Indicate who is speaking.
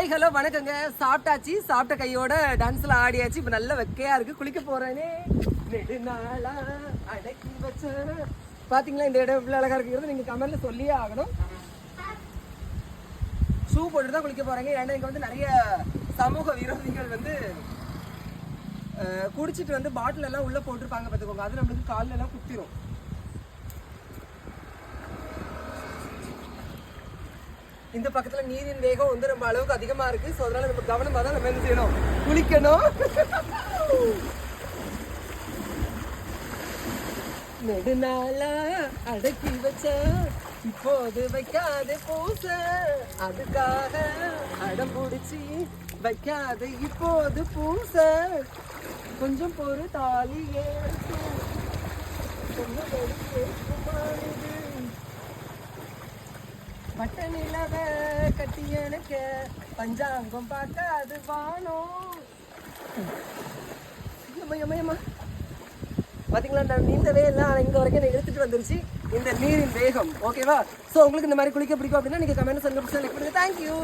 Speaker 1: Hi hello வணக்கங்க. சாப்பிட்டாச்சு, சாப்பிட்ட கையோட டான்ஸ்ல ஆடியாச்சு. இப்போ நல்ல வெக்கையா இருக்கு. குளிக்க போறேனே நெடுநாளா அடக்கி வச்ச. பாத்தீங்களா இந்த இடம் எவ்வளவு அழகா இருக்குங்கிறது நீங்க கமெண்ட்ல சொல்லியே ஆகணும். ஷூ போட்டு தான் குளிக்க போறாங்க. ஏன்னா இங்க வந்து நிறைய சமூக விரோதிகள் வந்து குடிச்சிட்டு வந்து பாட்டில் எல்லாம் உள்ள போட்டிருப்பாங்க பார்த்துக்கோங்க. அது நம்மளுக்கு காலில் எல்லாம் குத்திரும். இந்த பக்கத்துல நீரின் வேகம் வந்து ரொம்ப அளவுக்கு அதிகமா இருக்கு. ஸோ அதனால நம்ம கவனமா தான் நம்ம என்ன செய்யணும், குளிக்கணும். நெடுநாளா அடக்கி வச்ச இப்போது வைக்காத பூச, அதுக்காக அடம் பிடிச்சி வைக்காத இப்போது பூச, கொஞ்சம் பொறு தாலியே வட்ட நிலவ கட்டி எனக்கு பஞ்சாங்கம் பார்க்க அது வானம். பாத்தீங்களா, நான் நீந்தவே இல்லை. ஆனால் இங்கே வரைக்கும் என்னை எடுத்துட்டு வந்துருச்சு இந்த நீரின் வேகம். ஓகேவா? ஸோ உங்களுக்கு இந்த மாதிரி குளிக்க பிடிக்கும் அப்படின்னா நீங்கள் கமெண்ட் செலக்ட் பண்ணுங்க. தேங்க்யூ.